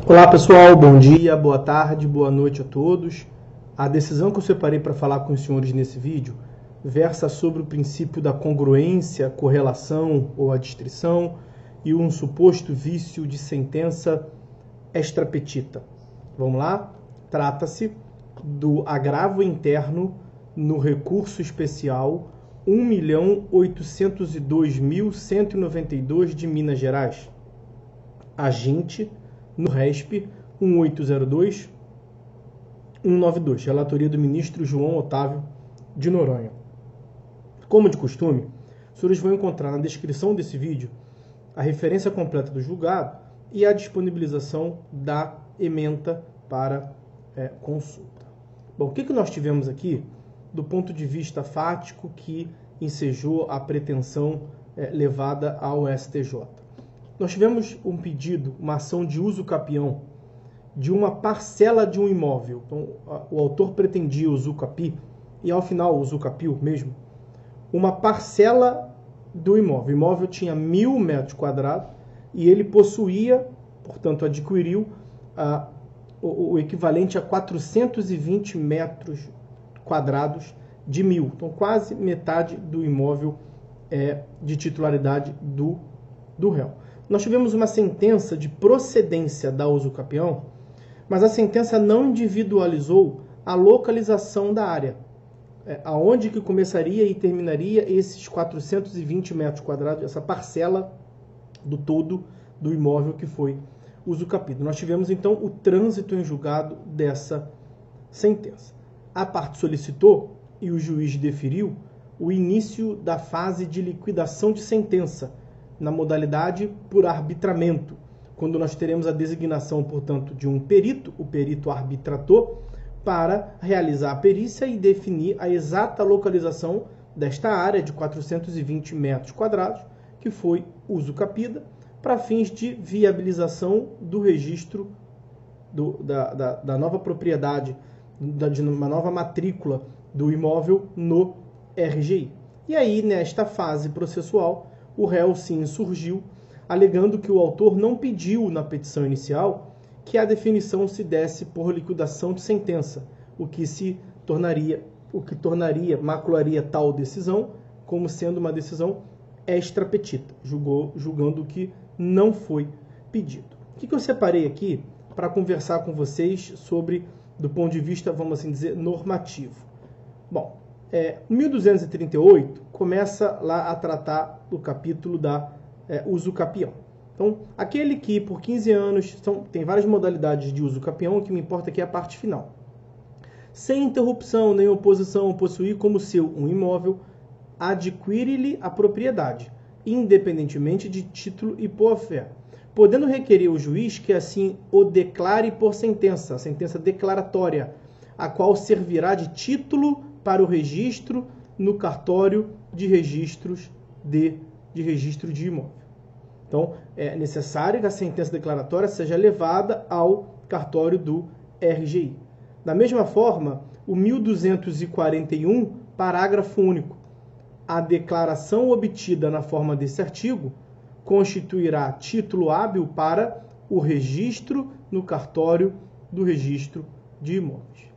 Olá pessoal, bom dia, boa tarde, boa noite a todos. A decisão que eu separei para falar com os senhores nesse vídeo versa sobre o princípio da congruência, correlação ou adstrição e um suposto vício de sentença extra-petita. Vamos lá? Trata-se do agravo interno no recurso especial 1.802.192 de Minas Gerais. Aginte no RESP 1802-192, relatoria do ministro João Otávio de Noronha. Como de costume, os senhores vão encontrar na descrição desse vídeo a referência completa do julgado e a disponibilização da ementa para consulta. Bom, o que nós tivemos aqui do ponto de vista fático que ensejou a pretensão levada ao STJ? Nós tivemos um pedido, uma ação de uso capião de uma parcela de um imóvel. Então, o autor pretendia usucapi, e ao final usucapiu mesmo, uma parcela do imóvel. O imóvel tinha 1.000 metros quadrados e ele possuía, portanto, adquiriu o equivalente a 420 metros quadrados de 1.000. Então, quase metade do imóvel de titularidade do réu. Nós tivemos uma sentença de procedência da usucapião, mas a sentença não individualizou a localização da área. Aonde que começaria e terminaria esses 420 metros quadrados, essa parcela do todo do imóvel que foi usucapido. Nós tivemos, então, o trânsito em julgado dessa sentença. A parte solicitou e o juiz deferiu o início da fase de liquidação de sentença, na modalidade por arbitramento, quando nós teremos a designação, portanto, de um perito, o perito arbitrator, para realizar a perícia e definir a exata localização desta área de 420 metros quadrados, que foi usucapida, para fins de viabilização do registro da nova propriedade, de uma nova matrícula do imóvel no RGI. E aí, nesta fase processual, o réu se insurgiu, alegando que o autor não pediu na petição inicial que a definição se desse por liquidação de sentença, o que macularia tal decisão como sendo uma decisão extra-petita, julgando que não foi pedido. O que eu separei aqui para conversar com vocês sobre, do ponto de vista, vamos assim dizer, normativo? Bom, 1238 começa lá a tratar do capítulo da usucapião. Então, aquele que por 15 anos, tem várias modalidades de usucapião, o que me importa aqui é a parte final. Sem interrupção nem oposição, possuir como seu um imóvel, adquire-lhe a propriedade, independentemente de título e boa-fé, podendo requerer o juiz que assim o declare por sentença, a sentença declaratória, a qual servirá de título para o registro no cartório de registros de registro de imóvel. Então, é necessário que a sentença declaratória seja levada ao cartório do RGI. Da mesma forma, o 1241, parágrafo único, a declaração obtida na forma desse artigo constituirá título hábil para o registro no cartório do registro de imóveis.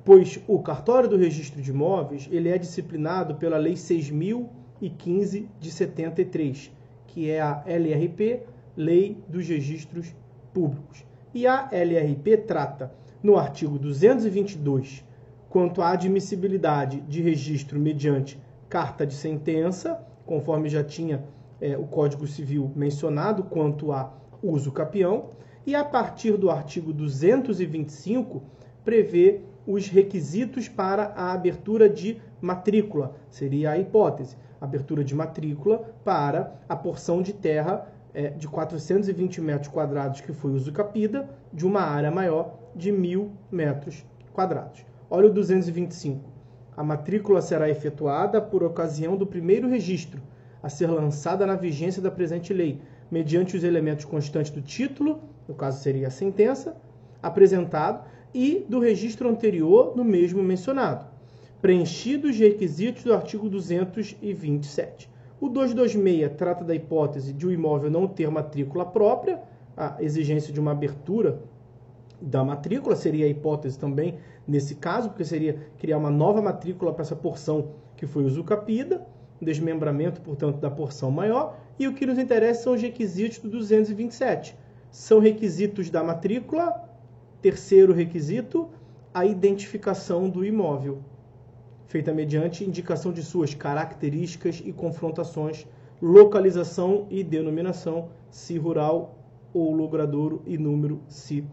Pois o cartório do registro de imóveis ele é disciplinado pela Lei 6.015 de 73, que é a LRP, Lei dos Registros Públicos. E a LRP trata, no artigo 222, quanto à admissibilidade de registro mediante carta de sentença, conforme já tinha o Código Civil mencionado, quanto a usucapião, e a partir do artigo 225, prevê os requisitos para a abertura de matrícula, seria a hipótese, abertura de matrícula para a porção de terra de 420 metros quadrados que foi usucapida, de uma área maior de 1.000 metros quadrados. Olha o 225. A matrícula será efetuada por ocasião do primeiro registro, a ser lançada na vigência da presente lei, mediante os elementos constantes do título, no caso seria a sentença, apresentado, e do registro anterior no mesmo mencionado, preenchidos os requisitos do artigo 227. O 226 trata da hipótese de o imóvel não ter matrícula própria, a exigência de uma abertura da matrícula, seria a hipótese também nesse caso, porque seria criar uma nova matrícula para essa porção que foi usucapida, desmembramento, portanto, da porção maior, e o que nos interessa são os requisitos do 227. São requisitos da matrícula, terceiro requisito, a identificação do imóvel, feita mediante indicação de suas características e confrontações, localização e denominação, se rural ou logradouro, e número, se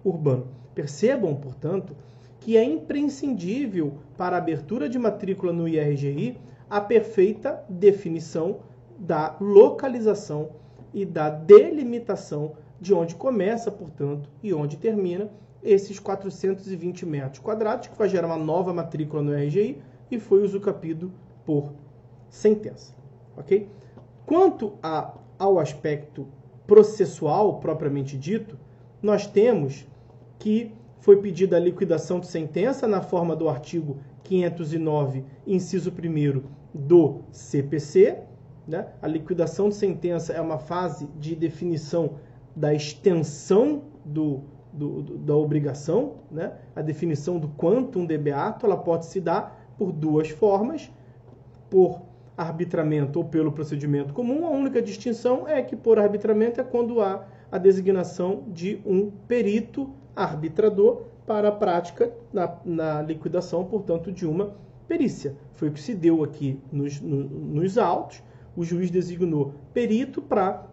urbano. Percebam, portanto, que é imprescindível para a abertura de matrícula no IRGI a perfeita definição da localização e da delimitação de onde começa, portanto, e onde termina esses 420 metros quadrados, que vai gerar uma nova matrícula no IRGI e foi usucapido por sentença. Ok? Quanto ao aspecto processual propriamente dito, nós temos que foi pedida a liquidação de sentença na forma do artigo 509, inciso 1º do CPC. Né? A liquidação de sentença é uma fase de definição da extensão da obrigação, né? A definição do quantum de beato, ela pode se dar por duas formas, por arbitramento ou pelo procedimento comum. A única distinção é que por arbitramento é quando há a designação de um perito arbitrador para a prática na liquidação, portanto, de uma perícia. Foi o que se deu aqui nos autos. O juiz designou perito para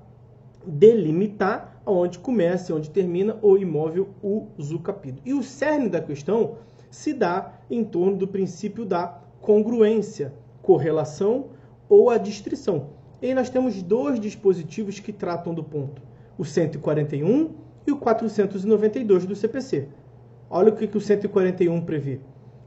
delimitar onde começa e onde termina o imóvel usucapido. E o cerne da questão se dá em torno do princípio da congruência, correlação ou adstrição. E aí nós temos dois dispositivos que tratam do ponto, o 141 e o 492 do CPC. Olha o que o 141 prevê.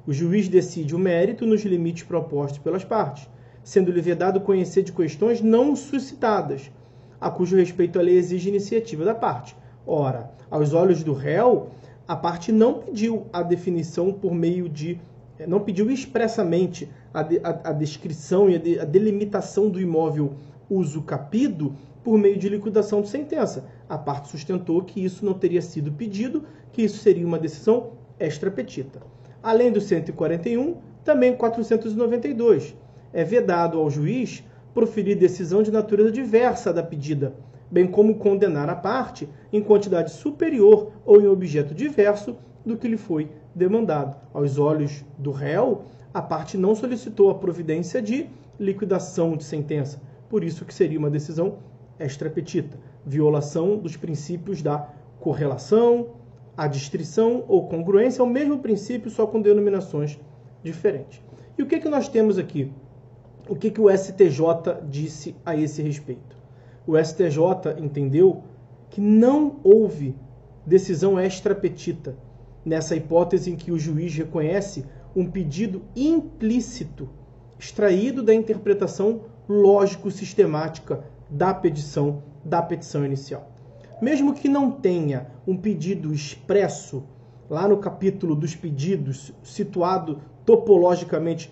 O juiz decide o mérito nos limites propostos pelas partes, sendo-lhe vedado conhecer de questões não suscitadas, a cujo respeito a lei exige iniciativa da parte. Ora, aos olhos do réu, a parte não pediu a definição por meio de... não pediu expressamente a descrição e a delimitação do imóvel usucapido por meio de liquidação de sentença. A parte sustentou que isso não teria sido pedido, que isso seria uma decisão extra petita. Além do 141, também 492. É vedado ao juiz proferir decisão de natureza diversa da pedida, bem como condenar a parte em quantidade superior ou em objeto diverso do que lhe foi demandado. Aos olhos do réu, a parte não solicitou a providência de liquidação de sentença, por isso que seria uma decisão extra petita, violação dos princípios da correlação, adstrição ou congruência, é o mesmo princípio, só com denominações diferentes. E o que nós temos aqui? O que o STJ disse a esse respeito? O STJ entendeu que não houve decisão extra petita nessa hipótese em que o juiz reconhece um pedido implícito, extraído da interpretação lógico-sistemática da petição inicial. Mesmo que não tenha um pedido expresso, lá no capítulo dos pedidos, situado topologicamente,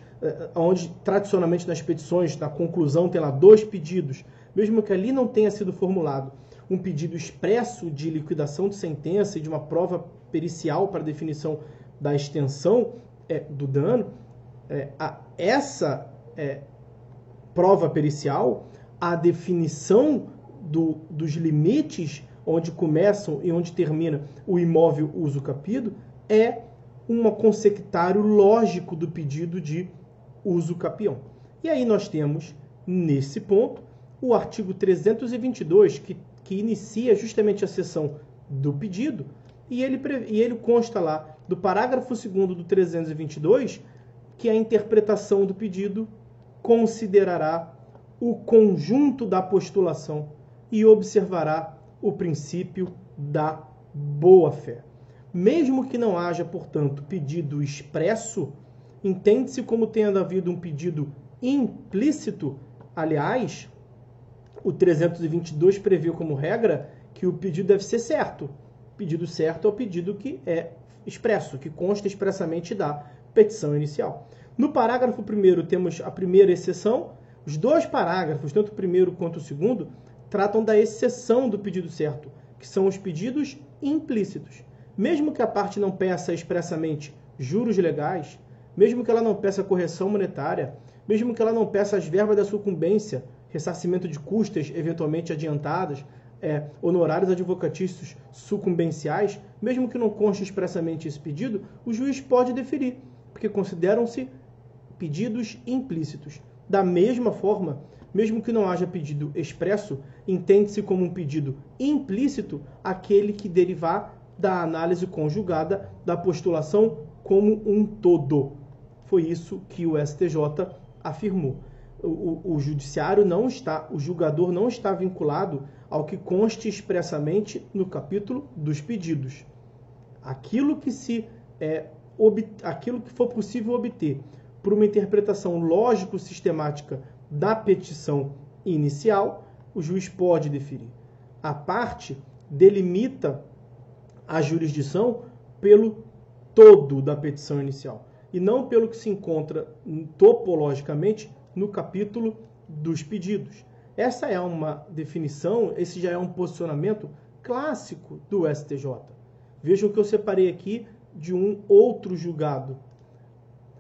onde tradicionalmente nas petições, na conclusão, tem lá 2 pedidos, mesmo que ali não tenha sido formulado um pedido expresso de liquidação de sentença e de uma prova pericial para definição da extensão do dano, essa prova pericial, a definição dos limites onde começam e onde termina o imóvel usucapido, é um consectário lógico do pedido de usucapião. E aí nós temos, nesse ponto, o artigo 322, que inicia justamente a seção do pedido, e ele consta lá, do parágrafo 2º do 322, que a interpretação do pedido considerará o conjunto da postulação e observará o princípio da boa-fé. Mesmo que não haja, portanto, pedido expresso, entende-se como tendo havido um pedido implícito. Aliás, o 322 prevê como regra que o pedido deve ser certo. O pedido certo é o pedido que é expresso, que consta expressamente da petição inicial. No parágrafo 1º temos a primeira exceção. Os 2 parágrafos, tanto o primeiro quanto o segundo, tratam da exceção do pedido certo, que que são os pedidos implícitos. Mesmo que a parte não peça expressamente juros legais, mesmo que ela não peça correção monetária, mesmo que ela não peça as verbas da sucumbência, ressarcimento de custas eventualmente adiantadas, honorários advocatícios sucumbenciais, mesmo que não conste expressamente esse pedido, o juiz pode deferir, porque consideram-se pedidos implícitos. Da mesma forma, mesmo que não haja pedido expresso, entende-se como um pedido implícito aquele que derivar da análise conjugada da postulação como um todo. Foi isso que o STJ afirmou. O judiciário não está, o julgador não está vinculado ao que conste expressamente no capítulo dos pedidos. Aquilo que for possível obter por uma interpretação lógico-sistemática da petição inicial, o juiz pode deferir. A parte delimita a jurisdição pelo todo da petição inicial e não pelo que se encontra topologicamente no capítulo dos pedidos. Essa é uma definição, esse já é um posicionamento clássico do STJ. Vejam que eu separei aqui de um outro julgado.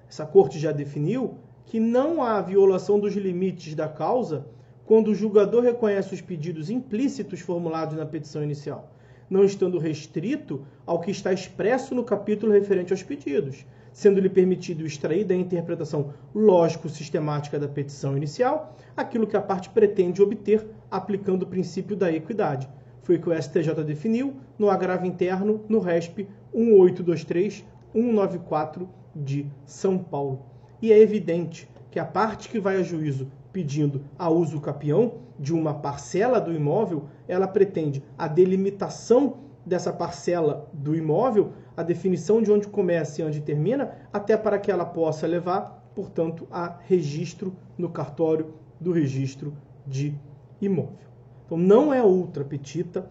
Essa corte já definiu que não há violação dos limites da causa quando o julgador reconhece os pedidos implícitos formulados na petição inicial, não estando restrito ao que está expresso no capítulo referente aos pedidos, sendo-lhe permitido extrair da interpretação lógico-sistemática da petição inicial aquilo que a parte pretende obter aplicando o princípio da equidade. Foi o que o STJ definiu no agravo interno no RESP 1823-194 de São Paulo. E é evidente que a parte que vai a juízo pedindo a uso capião de uma parcela do imóvel, ela pretende a delimitação dessa parcela do imóvel, a definição de onde começa e onde termina, até para que ela possa levar, portanto, a registro no cartório do registro de imóvel. Então, não é ultra petita,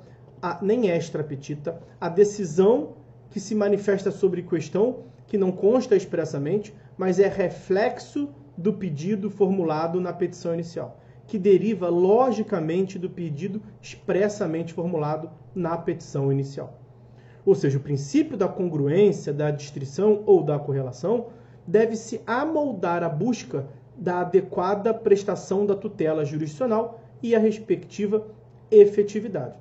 nem extra petita, a decisão que se manifesta sobre questão que não consta expressamente, mas é reflexo do pedido formulado na petição inicial, que deriva logicamente do pedido expressamente formulado na petição inicial. Ou seja, o princípio da congruência, da distrição ou da correlação deve-se amoldar a busca da adequada prestação da tutela jurisdicional e a respectiva efetividade.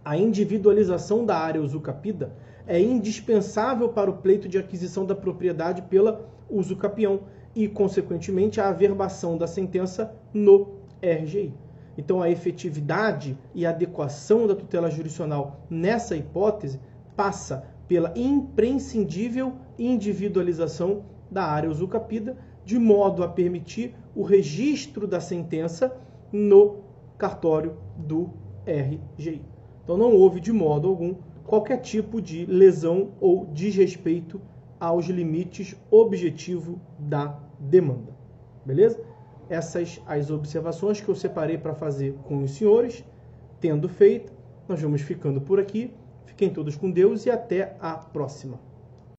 A individualização da área usucapida é indispensável para o pleito de aquisição da propriedade pela usucapião e, consequentemente, a averbação da sentença no RGI. Então, a efetividade e a adequação da tutela jurisdicional nessa hipótese passa pela imprescindível individualização da área usucapida, de modo a permitir o registro da sentença no cartório do RGI. Então, não houve, de modo algum, qualquer tipo de lesão ou desrespeito aos limites objetivo da demanda. Beleza? Essas as observações que eu separei para fazer com os senhores. Tendo feito, nós vamos ficando por aqui. Fiquem todos com Deus e até a próxima.